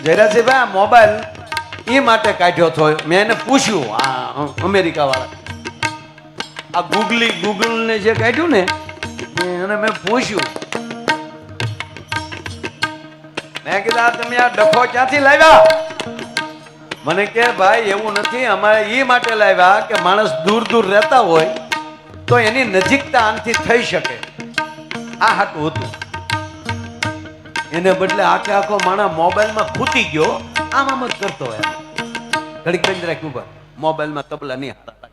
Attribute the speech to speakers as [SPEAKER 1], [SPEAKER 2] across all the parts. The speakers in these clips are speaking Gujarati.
[SPEAKER 1] જયરાજસિંહભાઈ આ મોબાઈલ એ માટે કાઢ્યો હતો. મેં એને પૂછ્યું આ અમેરિકા વાળા આ ગૂગલ ને જે કાઢ્યું ને એને મેં પૂછ્યું, મેં કીધું તમે આ ડખો ક્યાંથી લાવ્યા? મને કે ભાઈ એવું નથી, અમારે એ માટે લાવ્યા કે માણસ દૂર દૂર રહેતા હોય તો એની નજીકતા આનથી થઈ શકે. આ હાટું હતું. એને બદલે આખે આખો માણસ મોબાઈલમાં ખૂટી ગયો, આમ જ કરતો હોય. ઘડીક બંધ રાખ્યું પર મોબાઈલમાં તબલા નહીં હાથા,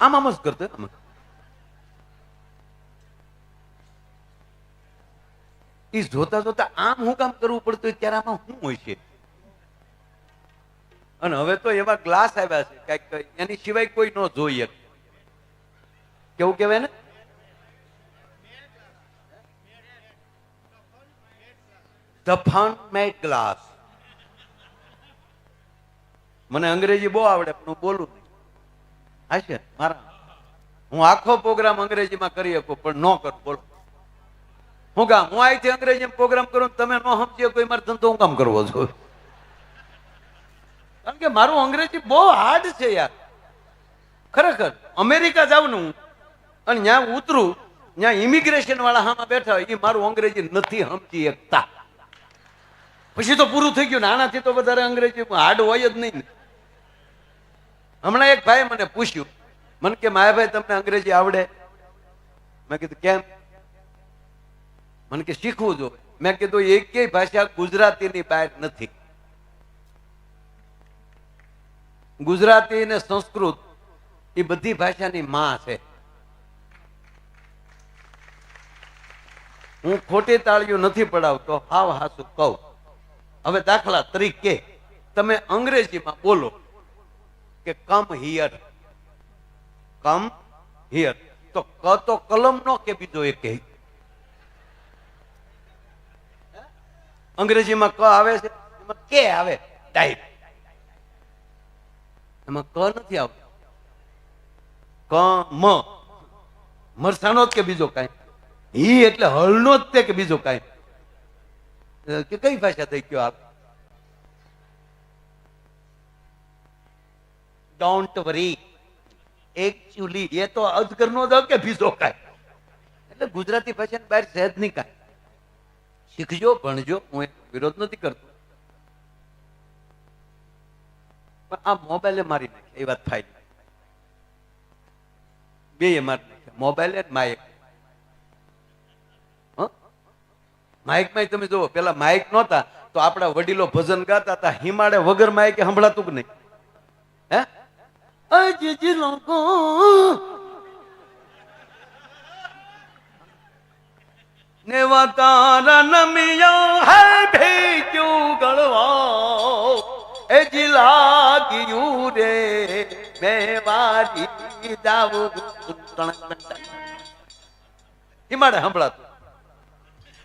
[SPEAKER 1] આમ જ કરતો. એ જોતા જોતા આમ હું કામ કરવું પડતું ત્યારે આમાં શું હોય છે? અને હવે તો એવા ગ્લાસ આવ્યા છે કઈક એની સિવાય કોઈ ન જોઈએ. કેવું કેવાય ને, તફાન મેડ ગ્લાસ. મને અંગ્રેજી બહુ આવડે પણ હું બોલું નહીં. હા છે મારા, હું આખો પ્રોગ્રામ અંગ્રેજીમાં કરી શકું પણ ન કરું. બોલો હું કામ? હું અહીંથી અંગ્રેજી પ્રોગ્રામ કરું, તમે ન સમજીએ કોઈ મારો ધંધો હું કામ કરવો છું? કારણ કે મારું અંગ્રેજી બહુ હાર્ડ છે યાર. ખરેખર અમેરિકા જાઉં અને ત્યાં ઉતરું, ત્યાં ઇમિગ્રેશન વાળા હામાં બેઠા હોય, એ મારું અંગ્રેજી નથી સમજી શકતા. પછી તો પૂરું થઈ ગયું ને, આનાથી તો વધારે અંગ્રેજી હાર્ડ હોય જ નહીં. હમણાં એક ભાઈ મને પૂછ્યું, મને કે માયાભાઈ તમને અંગ્રેજી આવડે? મેં કીધું કેમ? મને કે શીખવું જોઈએ. મેં કીધું એકેય ભાષા ગુજરાતીની બહાર નથી. ગુજરાતી ને સંસ્કૃત એ બધી ભાષાની માં છે. હું ખોટી તાળીઓ નથી પડાવતો, હાવ હાસું કહું. હવે દાખલા તરીકે તમે અંગ્રેજીમાં બોલો કે કમ હિયર, કમ હિયર, તો ક તો કલમ નો કે બીજો એક કે? અંગ્રેજીમાં ક આવે છે, એમાં કે આવે ટાઈપ, એમાં ક નથી આવતો. ક મ મરસાનો જ કે બીજો કઈ? ઈ એટલે હળનો જ તે કે બીજો કઈ? કે કઈ ભાષા થઈ ગયો? આપ ડોન્ટ વરી, એકચ્યુઅલી એ તો અજગરનો જ કે બીજો કઈ? એટલે ગુજરાતી ભાષાની બહાર સહેજ નહીં કાંઈ. શીખજો, ભણજો, હું વિરોધ નથી કરતો, પણ આ મોબાઈલે મારી નાખે એ વાત થાય. બે મારી નાખે, મોબાઈલ અને માઇક. માઇકમાં તમે જુઓ, પેલા માઇક નહોતા તો આપણા વડીલો ભજન ગાતા હતા, હિમાડે વગર માઇકે સંભળાતું કે નહીં? હે અજી લોકો नेवा तारा नमिया है भेजू गलवा ए जिला गियू रे मेवारी जाऊ હિમાડે સંભળાતું.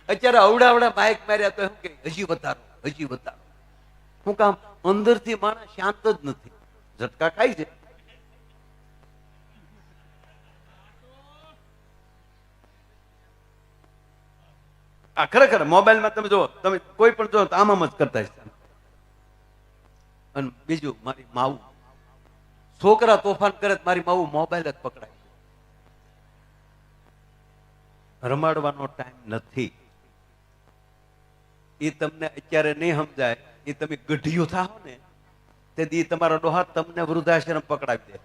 [SPEAKER 1] અત્યારે અવડા અવડા માઇક માર્યા તો એમ કે હજી વધારો, હજી વધારો. શું કામ? અંદરથી માણસ શાંત જ નથી, ઝટકા ખાય છે. આ ખરેખર મોબાઈલમાં તમે જો, તમે કોઈ પણ જો આમ જ કરતા હશે. અને બીજું, મારી માવું છોકરા તોફાન કરે, મારી માવું મોબાઈલ જ પકડાય. રમાડવાનો ટાઈમ નથી. એ તમને અત્યારે નહીં સમજાય. એ તમે ગઢિયો થાવ ને તે દી તમારા ડોહા તમને વૃદ્ધાશ્રમ પકડાવી દે.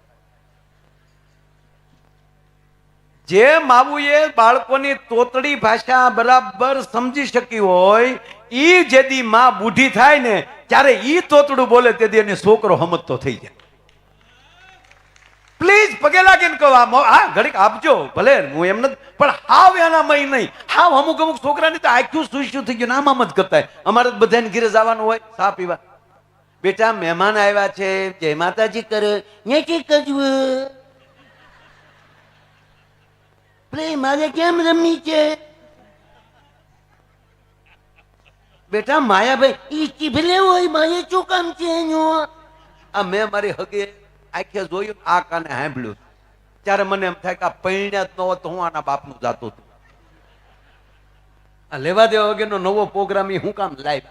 [SPEAKER 1] જે માવુએ બાળકોની તોતડી ભાષા બરાબર સમજી શકી હોય, ઈ જેદી માં બુઢી થાય ને ત્યારે ઈ તોતડું બોલે તે દી એનો છોકરો સમજતો થઈ જાય. પ્લીઝ પગે લાગીને કહો, આ ઘડીક આપજો ભલે, હું એમ નથી, પણ હાવ એના મય નહીં. હાવ અમુક અમુક છોકરાની તો આખું સુઈશું થઈ ગયું, આમ જ કરતા. અમારે બધાને ઘરે જવાનું હોય ચા પીવા. બેટા મહેમાન આવ્યા છે, જય માતાજી કરે, ન્યાથી કરવું. મારે કેમ રમી છે? બેટા માયાભાઈ ઈ ભલે હોય, મારે શું કામ છે એનું? આ મેં મારી હગે આંખે જોયું, આ કાને સાંભળ્યું, ત્યારે મને એમ થાય કે આ પૈણ્યા જ ન હોત તો હું આના બાપનું જાતું હતું. આ લેવા દેવા વગરનો નવો પ્રોગ્રામ એ હું કામ લાઈવ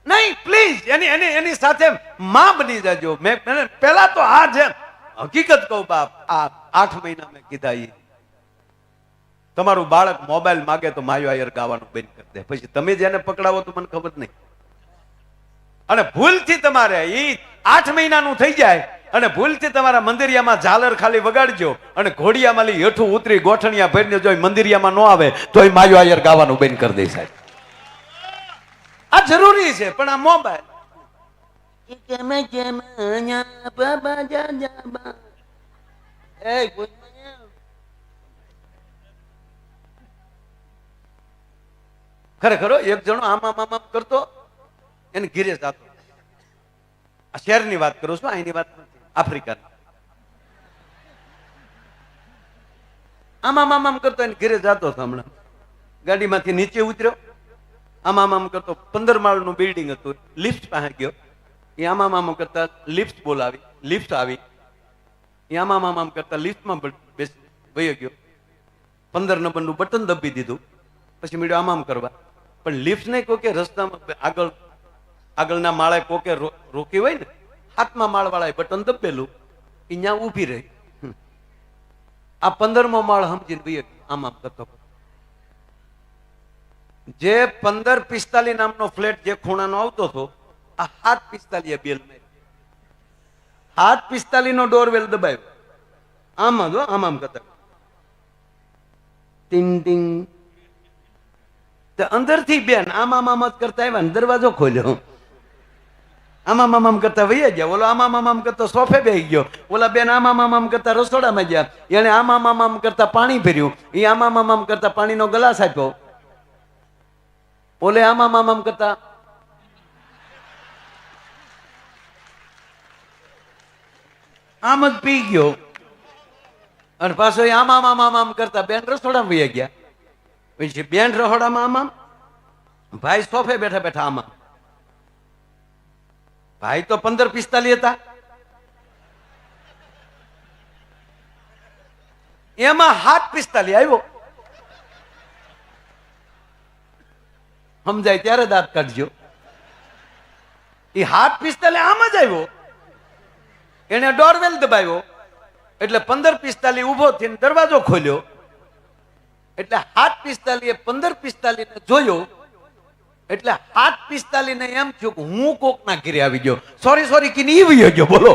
[SPEAKER 1] નહીં, પ્લીઝ એની સાથે માં બની જાજો. મેં પેલા તો આ છે હકીકત કહું બાપ, આ 8 મહિના મેં કીધા ઈ તમારું બાળક મોબાઈલ માગે તો માયો આયર ગાવાનું બંધ કરી દે, પછી તમે જેને પકડાવો તો મને ખબર નહીં. અને ભૂલથી તમારે ઈ 8 મહિનાનું થઈ જાય અને ભૂલથી તમારા મંદિરિયામાં ઝાલર ખાલી વગાડજો અને ઘોડિયામાં હેઠું ઉતરી ગોઠણિયા ભરીને જો મંદિરિયામાં ન આવે તો એ માયો આયર ગાવાનું બંધ કરી દે સાહેબ. આ જરૂરી છે. પણ આ મોબાઈલ ખરેખર એક જણો આમ કરતો એને ઘીરે જતો. આ શહેરની વાત કરું છું, અહીંની વાત આફ્રિકાની. આમ કરતો એને ઘીરે જતો હતો. હમણાં ગાડીમાંથી નીચે ઉતર્યો, આમ કરતો 15 માળનું બિલ્ડિંગ હતું, લિફ્ટ પાસે ગયો. એ આમ કરતા લિફ્ટ બોલાવી, લિફ્ટ આવી. એ આમ કરતા લિફ્ટમાં વહી ગયો. 15 નંબરનું બટન દબી દીધું. પછી મીડિયો આમ કરવા, પણ લિફ્ટ નહીં કોકે રસ્તામાં આગળના માળે કોકે રોકી હોય ને, 7મા માળ વાળા બટન દબેલું, અહીંયા ઊભી રહી. આ 15મો માળ સમજીને વહી આમ કરતો. જે 1545 નામનો ફ્લેટ જે ખૂણાનો આવતો હતો, આ 745 બેલ મારી. 745 નો ડોરવેલ દબાવ્યો. આમ કરતા ટિંગ ટિંગ. અંદરથી બેન આમ જ કરતા આવ્યા ને દરવાજો ખોલ્યો. આમ કરતા વૈયા ગયા. ઓલો આમ કરતા સોફે બેસી ગયો. ઓલા બેન આમ કરતા રસોડામાં ગયા. એને આમ કરતા પાણી ભર્યું. એ આમ કરતા પાણીનો ગ્લાસ આપ્યો. ઓલે આમ કરતા આમ જ પી ગયો. અને પાછો આમ કરતા બેન રસોડામાં વૈયા ગયા. પછી બેન રહોડામાં આમ, ભાઈ સોફે બેઠા બેઠા આમ. ભાઈ તો 1545 હતા. એમાં 745 આવ્યો. સમજાય ત્યારે દાંત કાઢજો. એ 745 આમ જ આવ્યો. એને ડોરવેલ દબાવ્યો એટલે 1545 ઉભો થઈને દરવાજો ખોલ્યો. એટલે 745 1545 ને જોયો. એટલે 745 ને એમ થયું કે હું કોક ના ઘરે આવી ગયો. સોરી કે ઈ વયો ગયો. બોલો,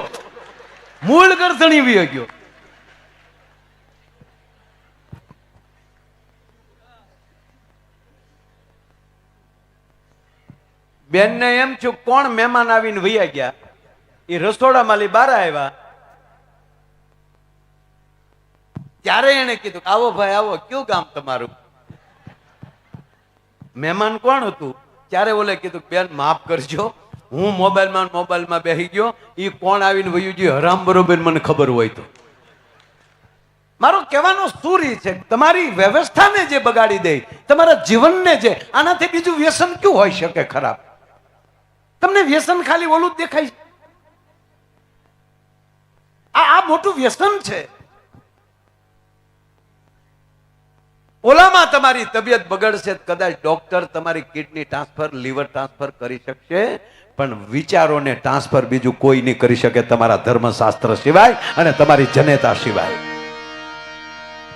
[SPEAKER 1] મૂળ ગરદણી વયો ગયો. બેન ને એમ થયું કોણ મહેમાન આવીને વૈયા ગયા. એ રસોડામાં બહાર આવ્યા ત્યારે એને કીધું આવો ભાઈ આવો, કયું ગામ તમારું? મહેમાન કોણ હતું? ત્યારે ઓલે કીધું બેન માફ કરજો, હું મોબાઈલમાં બેસી ગયો. એ કોણ આવીને વયું ગયું હરામ બરોબર મને ખબર હોય તો. મારો કહેવાનો સૂર છે, તમારી વ્યવસ્થાને જે બગાડી દે, તમારા જીવનને જે, આનાથી બીજું વ્યસન ક્યું હોઈ શકે ખરાબ? તમને વ્યસન ખાલી ઓલું જ દેખાય. આ મોટું વ્યસન છે. ઓલામાં તમારી તબિયત બગડશે, કદાચ ડોક્ટર તમારી કિડની ટ્રાન્સફર, લીવર ટ્રાન્સફર કરી શકશે, પણ વિચારોને ટ્રાન્સફર બીજું કોઈ નહીં કરી શકે તમારા ધર્મશાસ્ત્ર સિવાય અને તમારી જનેતા સિવાય.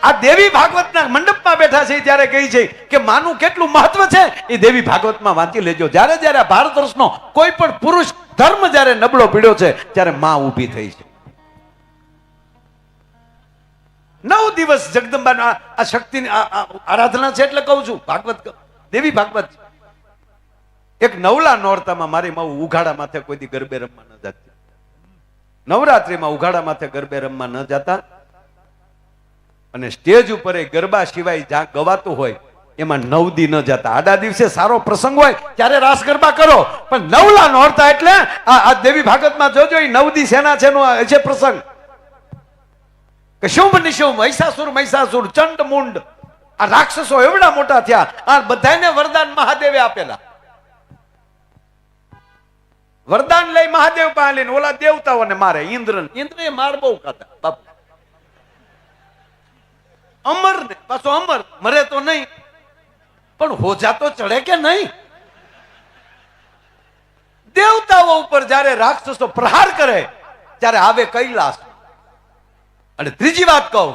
[SPEAKER 1] આ દેવી ભાગવતના મંડપમાં બેઠા છે ત્યારે કહી છે કે માનું કેટલું મહત્વ છે એ દેવી ભાગવતમાં વાંચી લેજો. જ્યારે જ્યારે ભારત વર્ષનો કોઈ પણ પુરુષ ધર્મ જ્યારે નબળો પીડ્યો છે ત્યારે માં ઊભી થઈ છે. 9 દિવસ જગદંબા આ શક્તિની આરાધના છે. એટલે કહું છું ભાગવત, દેવી ભાગવત. એક નવલા નોરતામાં મારી માં ઉઘાડા માથે કોઈ દી ગરબે રમવા ન જતી. નવરાત્રીમાં ઉઘાડા માથે ગરબે રમવા ન જતા. અને સ્ટેજ ઉપર એ ગરબા સિવાય જ્યાં ગવાતું હોય એમાં 9 દી ન જતા. આડા દિવસે સારો પ્રસંગ હોય ત્યારે રાસ ગરબા કરો, પણ નવલા નોરતા એટલે આ દેવી ભાગવતમાં જોજો, એ 9 દી સેના છે પ્રસંગ. કે શુંભ નિશુંભ, મહિષાસુર, ચંડ મુંડ, આ રાક્ષસો એવડા મોટા થયા. આ બધાને વરદાન મહાદેવે આપેલા. વરદાન લઈ મહાદેવ પાસે લઈને ઓલા દેવતાઓને મારે. ઇન્દ્ર એ માર બહુ ખાતા બાપુ. અમર ને પાછો અમર, મરે તો નહીં પણ હોજા તો ચડે કે નહીં? દેવતાઓ ઉપર જ્યારે રાક્ષસો પ્રહાર કરે ત્યારે આવે કૈલાસ. અને ત્રીજી વાત કહું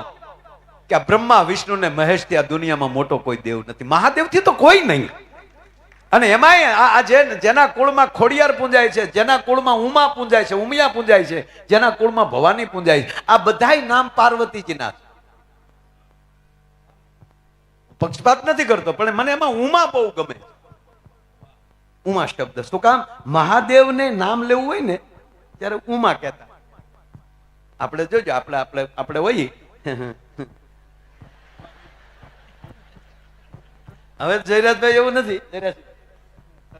[SPEAKER 1] કે આ બ્રહ્મા વિષ્ણુ ને મહેશ થી આ દુનિયામાં મોટો કોઈ દેવ નથી. મહાદેવ થી તો કોઈ નહીં. અને એમાંય આ જેના કુળમાં ખોડિયાર પૂંજાય છે, જેના કુળમાં ઉમા પૂંજાય છે, ઉમિયા પૂંજાય છે, જેના કુળમાં ભવાની પૂંજાય છે, આ બધાય નામ પાર્વતીજીના છે. પક્ષપાત નથી કરતો પણ મને એમાં ઉમા બહુ ગમે. ઉમા શબ્દ શું કામ? મહાદેવને નામ લેવું હોય ને ત્યારે ઉમા કહેતા. આપણે જોજો આપણે હોઈએ હવે જયરાજભાઈ એવું નથી.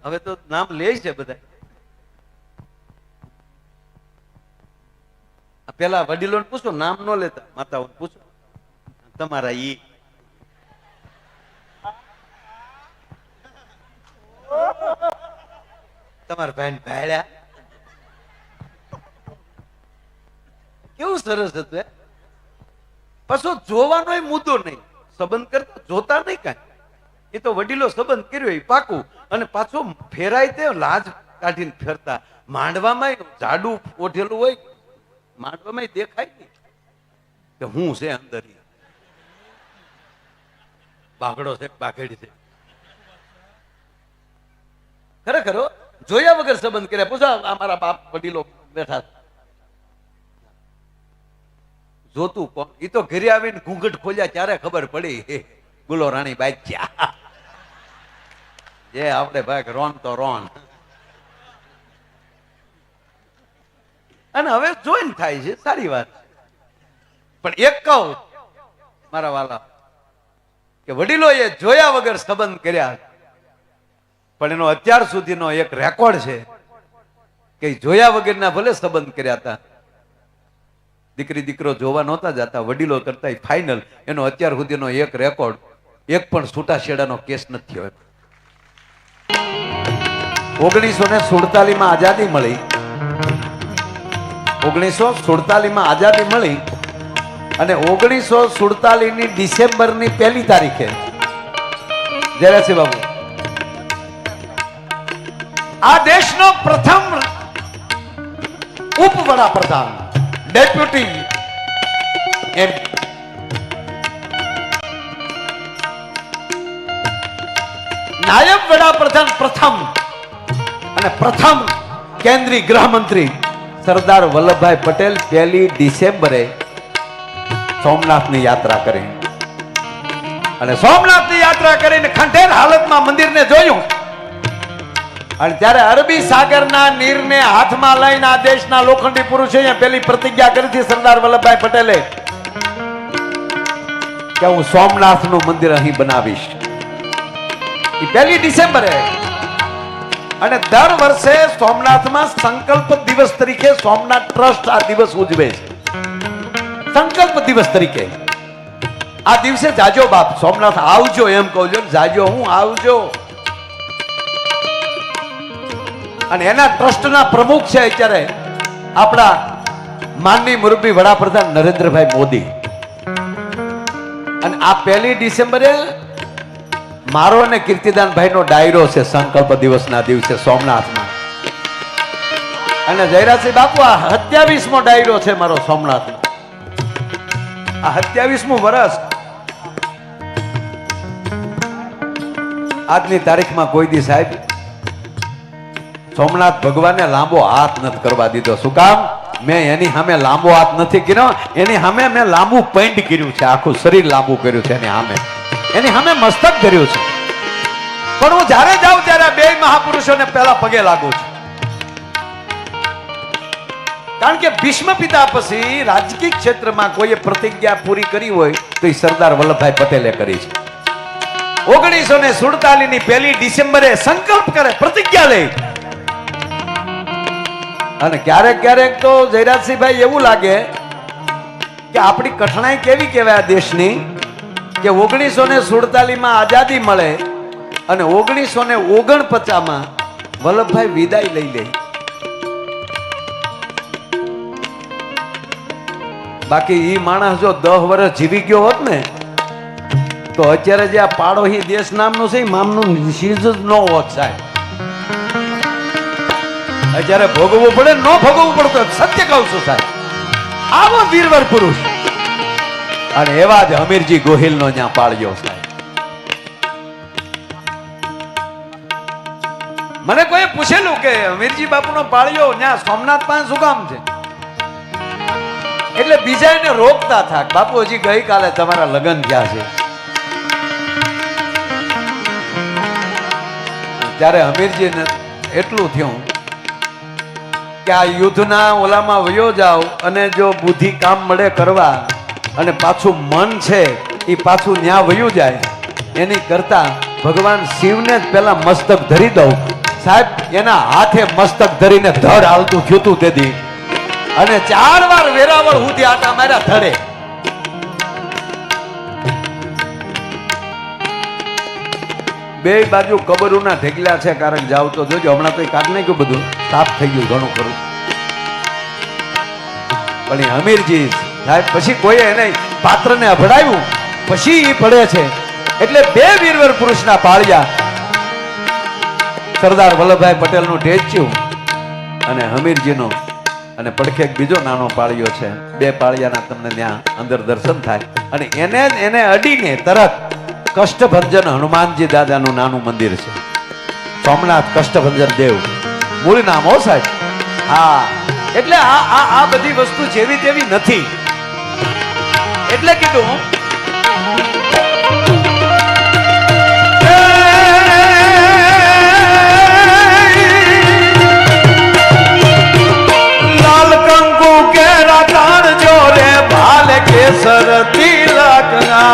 [SPEAKER 1] હવે તો નામ લે છે બધા. પેલા વડીલોને પૂછો, નામ ન લેતા. માતાઓને પૂછો તમારા ઈ તમારા ભાઈ ભાડ્યા કેવું સરસ હતું. પાછો જોવાનો મુદ્દો નહીં, સંબંધ કરતા જોતા નહીં કાંઈ. એ તો વડીલો સંબંધ કર્યો એ પાકું. અને પાછો ફેરાય તે લાજ કાઢીને ફેરતા. માંડવામાં જાડું ઓઢેલું હોય, માંડવામાં દેખાય નહીં કે હું છે અંદર. બાગડો છે, બાઘેડી છે. ખરેખર જોયા વગર સંબંધ કર્યા. પૂછા અમારા બાપ વડીલો બેઠા જોતું કોણ? એ તો ઘરે આવીને ઘૂંઘટ ખોલ્યા ત્યારે ખબર પડી ગુલો રાણી બાચ્યા. જે આપણે ભાઈ રોન તો રોન. અને હવે જોઈને થાય છે સારી વાત. પણ એક કહું મારા વાલા કે વડીલોએ જોયા વગર સંબંધ કર્યા. પણ એનો અત્યાર સુધીનો એક રેકોર્ડ છે કે જોયા વગરના ભલે સંબંધ કર્યા હતા, દીકરી દીકરો જોવા નહોતા જતા, વડીલો કરતા ફાઇનલ. એનો અત્યાર સુધીનો એક રેકોર્ડ, એક પણ છૂટાછેડાનો કેસ નથી થયો. 1947 માં આઝાદી મળી. 1947 માં આઝાદી મળી અને 1947 ની ડિસેમ્બરની 1 તારીખે જયરાજસિંહ બાબુ આ દેશનો પ્રથમ ઉપ વડાપ્રધાન, ડેપ્યુટી એમ નાયબ વડાપ્રધાન પ્રથમ અને પ્રથમ કેન્દ્રીય ગૃહમંત્રી સરદાર વલ્લભભાઈ પટેલ 1 ડિસેમ્બરે સોમનાથની યાત્રા કરી. અને સોમનાથની યાત્રા કરીને ખંડેર હાલતમાં મંદિરને જોયું. અને ત્યારે અરબી સાગરના નીરને હાથમાં લઈને આ દેશના લોખંડી પુરુષે પહેલી પ્રતિજ્ઞા કરી હતી સરદાર વલ્લભભાઈ પટેલે કે હું સોમનાથનું મંદિર અહીં બનાવીશ. એ 1 ડિસેમ્બરે. અને દર વર્ષે સોમનાથમાં સંકલ્પ દિવસ તરીકે સોમનાથ ટ્રસ્ટ આ દિવસ ઉજવે છે. સંકલ્પ દિવસ તરીકે આ દિવસે જાજો બાપ સોમનાથ આવજો એમ કહું છું. જાજો હું આવજો. અને એના ટ્રસ્ટના પ્રમુખ છે અત્યારે આપણા માનનીય મુરબ્બી વડાપ્રધાન નરેન્દ્રભાઈ મોદી. અને આ 1 ડિસેમ્બરે મારો અને કીર્તિદાનભાઈ નો ડાયરો છે સંકલ્પ દિવસના દિવસે સોમનાથમાં. અને જયરાજસિંહ બાપુ આ 27મો ડાયરો છે મારો સોમનાથનો. આ 27મું વર્ષ. આજની તારીખમાં કોઈ દી સાહેબ સોમનાથ ભગવાનને લાંબો હાથ નથી કરવા દીધો. શું કામ? મેં એની સામે લાંબો હાથ નથી કર્યો, એની સામે મેં લાંબુ પેન્ટ કર્યું છે. આખું શરીર લાંબુ કર્યું છે એની સામે. એની સામે મસ્તક કર્યું છે. પણ હું જ્યારે જાઉં ત્યારે બે મહાપુરુષોને પહેલા પગે લાગુ છું. કારણ કે ભીષ્મ પિતા પછી રાજકીય ક્ષેત્રમાં કોઈએ પ્રતિજ્ઞા પૂરી કરી હોય તો એ સરદાર વલ્લભભાઈ પટેલે કરી છે. 1947 ની 1 ડિસેમ્બરે સંકલ્પ કરે, પ્રતિજ્ઞા લે. અને ક્યારેક ક્યારેક તો જયરાજસિંહભાઈ એવું લાગે કે આપણી કઠણાઈ કેવી કહેવાય આ દેશની કે 1947 માં આઝાદી મળે અને 1949 માં વલ્લભભાઈ વિદાય લઈ લે. બાકી ઈ માણસ જો 10 વર્ષ જીવી ગયો હોત ને તો અત્યારે જે આ પાડોશી દેશ નામનું છે એ મામનું સીઝ જ ન હોત સાહેબ. અત્યારે ભોગવવું પડે, ન ભોગવવું પડતું, સત્ય કહું છું સાહેબ. આવો વીરવર પુરુષ અને એવા જ હમીરજી ગોહિલનો ત્યાં પાળ્યો સાહેબ. મને કોઈ પૂછેલું કે હમીરજી બાપુનો પાળ્યો ત્યાં સોમનાથ પાસે શું કામ છે? એટલે બીજા એને રોકતા થાક, બાપુ હજી ગઈકાલે તમારા લગ્ન થયા છે. ત્યારે હમીરજીને એટલું થયું કે આ યુદ્ધના ઓલામાં વયો જાવ અને જો બુદ્ધિ કામ મળે કરવા અને પાછું મન છે એ પાછું ન્યા વયું જાય એની કરતા ભગવાન શિવને જ પેલા મસ્તક ધરી દઉં સાહેબ. એના હાથે મસ્તક ધરીને ધડ હાલતું થયું તું તેથી અને 4 વાર વેરાવળ સુધી આટા માર્યા ધડે. બે બાજુ કબરોના ઢેકલા છે, કારણ જાવ તો જોજો. હમણાં તો કાઢ નાખ્યું, બધું સાફ થઈ ગયું ઘણું ખરું. પણ એ હમીરજી સાહેબ પછી કોઈ એને પાત્રને અભડાવ્યું પછી એ પડે છે. એટલે બે વીરવર પુરુષના પાળિયા, સરદાર વલ્લભભાઈ પટેલનું ટેચ્યુ અને હમીરજીનો, અને પડખે બીજો નાનો પાળિયો છે. બે પાળિયાના તમને ત્યાં અંદર દર્શન થાય અને એને અડીને તરત કષ્ટભંજન હનુમાનજી દાદાનું નાનું મંદિર છે. સોમનાથ કષ્ટભંજન દેવ મૂળ નામ હો સાહેબ. હા, એટલે આ બધી વસ્તુ જેવી તેવી નથી. એટલે કીધું લાલ કંકુ કે રાતાણ જોરે ભાલ કેસર તિલકના.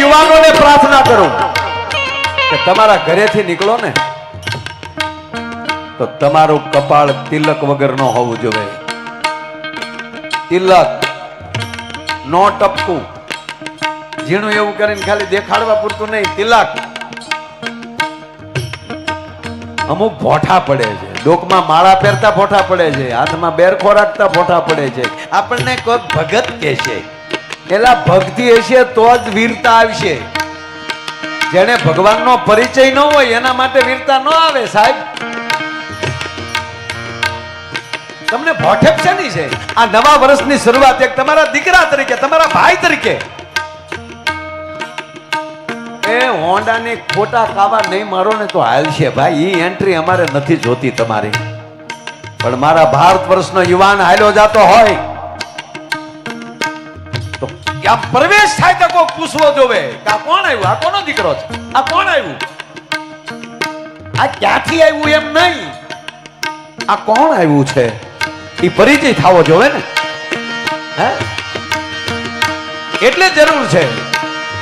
[SPEAKER 1] યુવાનોને પ્રાર્થના કરું કે તમારા ઘરેથી નીકળો ને તો તમારું કપાળ તિલક વગર ન હોવું જોઈએ. તિલક નો ટપકું, ઝીણું એવું કરીને ખાલી દેખાડવા પૂરતું નહીં. તિલક અમુક ભોઠા પડે છે, ડોકમાં માળા પહેરતા ભોઠા પડે છે, હાથમાં બેરખો રાખતા ભોઠા પડે છે. આપણને કોઈ ભગત કહે છે, એલા ભક્તિ હશે તો જ વીરતા આવશે. જેને ભગવાનનો પરિચય ન હોય એના માટે વીરતા ન આવે સાહેબ. તમને ભોઠેપ છે નહીં છે. આ નવા વર્ષની શરૂઆત એક તમારા દીકરા તરીકે, તમારા ભાઈ તરીકે એ હોન્ડાની ખોટા કાવા નહીં મારો ને તો હાલ છે ભાઈ. ઈ એન્ટ્રી અમારે નથી જોતી તમારી. પણ મારા ભારત વર્ષનો યુવાન હાલ્યો જાતો હોય તો ક્યાં પ્રવેશ થાય તો કોઈ પૂછવો જોવે કે આ કોણ આવ્યું, આ કોનો દીકરો છે, આ કોણ આવ્યું, આ ક્યાંથી આવ્યું એમ નહીં, આ કોણ આવ્યું છે એ પરિચય થવો જોવે ને. હે એટલે જરૂર છે